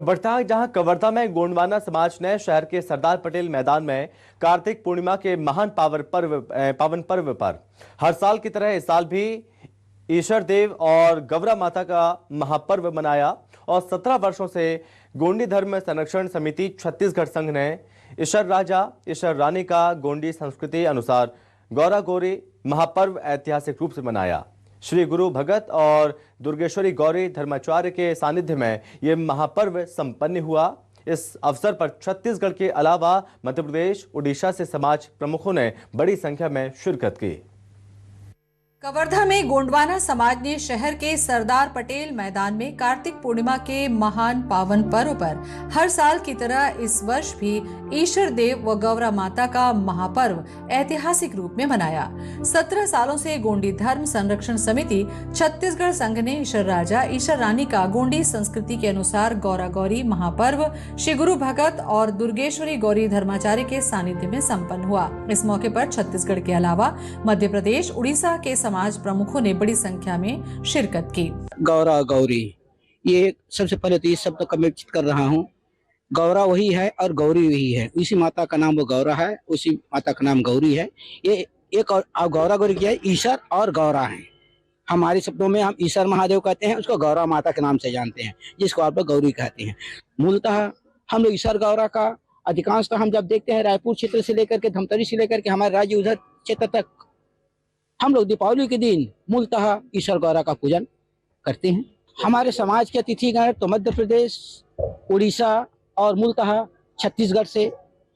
बढ़ता जहां कवर्धा में गोंडवाना समाज ने शहर के सरदार पटेल मैदान में कार्तिक पूर्णिमा के महान पावन पर्व पर हर साल की तरह इस साल भी ईश्वर देव और गौरा माता का महापर्व मनाया और 17 वर्षों से गोंडी धर्म संरक्षण समिति छत्तीसगढ़ संघ ने ईश्वर राजा ईश्वर रानी का गोंडी संस्कृति अनुसार गौरा गौरी महापर्व ऐतिहासिक रूप से मनाया। श्री गुरु भगत और दुर्गेश्वरी गौरी धर्माचार्य के सानिध्य में यह महापर्व संपन्न हुआ। इस अवसर पर छत्तीसगढ़ के अलावा मध्य प्रदेश, उड़ीसा से समाज प्रमुखों ने बड़ी संख्या में शिरकत की। कवर्धा में गोंडवाना समाज ने शहर के सरदार पटेल मैदान में कार्तिक पूर्णिमा के महान पावन पर्व पर हर साल की तरह इस वर्ष भी ईश्वर देव व गौरा माता का महापर्व ऐतिहासिक रूप में मनाया। 17 सालों से गोंडी धर्म संरक्षण समिति छत्तीसगढ़ संघ ने ईश्वर राजा ईश्वर रानी का गोंडी संस्कृति के अनुसार गौरा गौरी महापर्व श्री गुरु भगत और दुर्गेश्वरी गौरी धर्माचार्य के सानिध्य में संपन्न हुआ। इस मौके पर छत्तीसगढ़ के अलावा मध्य प्रदेश, उड़ीसा के समाज प्रमुखों ने बड़ी संख्या में शिरकत की। गौरा गौरी, ये सबसे पहले तो इस शब्द का मैं चित कर रहा हूँ। गौरा वही है और गौरी वही है। उसी माता का नाम वो गौरा है, उसी माता का नाम गौरी है। ये एक और गौरा गौरी क्या है? ईश्वर और गौरा है। हमारे शब्दों में हम ईश्वर महादेव कहते हैं, उसको गौरा माता के नाम से जानते हैं, जिसको आप लोग गौरी कहते हैं। मूलतः हम लोग ईश्वर गौरा का अधिकांशतः हम जब देखते हैं रायपुर क्षेत्र से लेकर के धमतरी से लेकर के हमारे राज्य उधर क्षेत्र तक हम लोग दीपावली के दिन मूलतः ईश्वर गौरा का पूजन करते हैं। हमारे समाज के अतिथिगण तो मध्य प्रदेश, उड़ीसा और मूलतः छत्तीसगढ़ से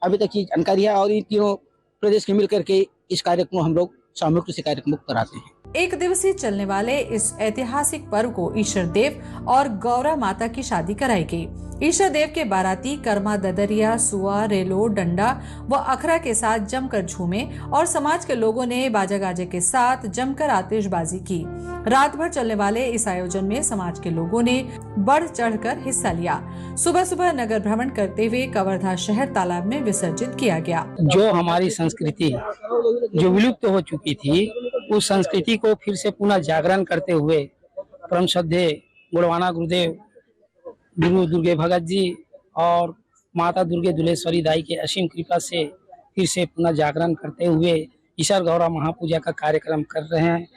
अभी तक की जानकारी है और इन तीनों प्रदेश के मिलकर के इस कार्यक्रम को हम लोग सामूहिक रूप से कार्यक्रम कराते हैं। एक दिवसीय चलने वाले इस ऐतिहासिक पर्व को ईश्वर देव और गौरा माता की शादी कराई गई। ईश्वर देव के बाराती कर्मा, ददरिया, सुआ, रेलो, डंडा व अखरा के साथ जमकर झूमे और समाज के लोगों ने बाजा गाजे के साथ जमकर आतिशबाजी की। रात भर चलने वाले इस आयोजन में समाज के लोगों ने बढ़ चढ़कर हिस्सा लिया। सुबह सुबह नगर भ्रमण करते हुए कवर्धा शहर तालाब में विसर्जित किया गया। जो हमारी संस्कृति जो विलुप्त हो चुकी थी, उस संस्कृति को फिर से पुनः जागरण करते हुए परम श्रद्धेय गोंडवाना गुरुदेव गुरु दुर्गे भगत जी और माता दुर्गे दुलेश्वरी दाई के असीम कृपा से फिर से पुनः जागरण करते हुए ईश्वर गौरा महापूजा का कार्यक्रम कर रहे हैं।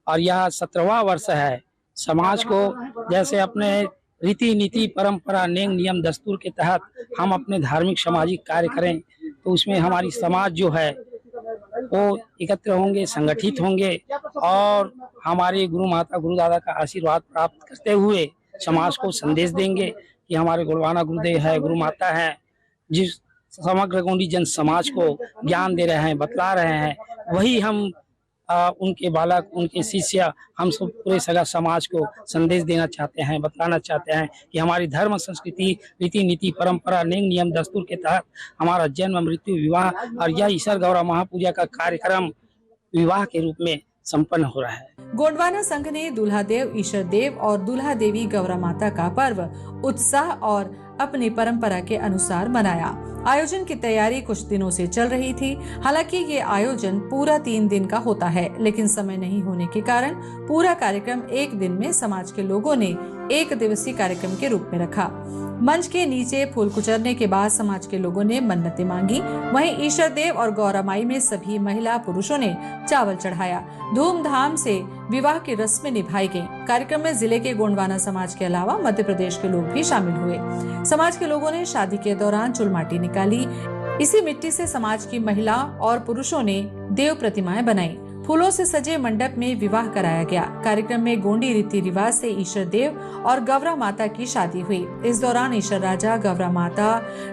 और यह 17वां वर्ष है। समाज को जैसे अपने रीति नीति, परंपरा, नेम नियम, दस्तूर के तहत हम अपने धार्मिक सामाजिक कार्य करें, तो उसमें हमारी समाज जो है वो एकत्र होंगे, संगठित होंगे और हमारे गुरु माता गुरु दादा का आशीर्वाद प्राप्त करते हुए समाज को संदेश देंगे कि हमारे गोंडवाना गुरुदेव है, गुरु माता है, जिस समग्र गोंडी जन समाज को ज्ञान दे रहे हैं, बतला रहे हैं, वही हम उनके बालक, उनके शिष्य, हम सब पूरे सगा समाज को संदेश देना चाहते हैं, बतलाना चाहते हैं कि हमारी धर्म, संस्कृति, रीति नीति, परंपरा, नेम नियम, दस्तूर के तहत हमारा जन्म, मृत्यु, विवाह और यह ईश्वर गौरा महापूजा का कार्यक्रम विवाह के रूप में संपन्न हो रहा है। गोंडवाना संघ ने दूल्हा देव ईश्वर देव और दूल्हा देवी गौरा माता का पर्व उत्साह और अपनी परंपरा के अनुसार मनाया। आयोजन की तैयारी कुछ दिनों से चल रही थी। हालांकि ये आयोजन पूरा 3 दिन का होता है, लेकिन समय नहीं होने के कारण पूरा कार्यक्रम एक दिन में समाज के लोगों ने एक दिवसीय कार्यक्रम के रूप में रखा। मंच के नीचे फूल कुचरने के बाद समाज के लोगों ने मन्नतें मांगी। वहीं ईश्वर देव और गौरा माई में सभी महिला पुरुषों ने चावल चढ़ाया। धूमधाम से विवाह की रस्में निभाई गयी। कार्यक्रम में जिले के गोंडवाना समाज के अलावा मध्य प्रदेश के लोग भी शामिल हुए। समाज के लोगों ने शादी के दौरान चुलमाटी निकाली। इसी मिट्टी से समाज की महिला और पुरुषों ने देव प्रतिमाएं बनाई। फूलों से सजे मंडप में विवाह कराया गया। कार्यक्रम में गोंडी रीति रिवाज से ईश्वर देव और गौरा माता की शादी हुई। इस दौरान ईश्वर राजा, गौरा माता,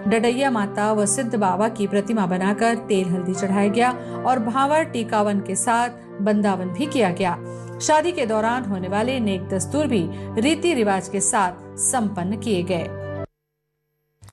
डडैया माता व सिद्ध बाबा की प्रतिमा बनाकर तेल हल्दी चढ़ाया गया और भावर टीकावन के साथ बंदावन भी किया गया। शादी के दौरान होने वाले नेक दस्तूर भी रीति रिवाज के साथ संपन्न किए गए।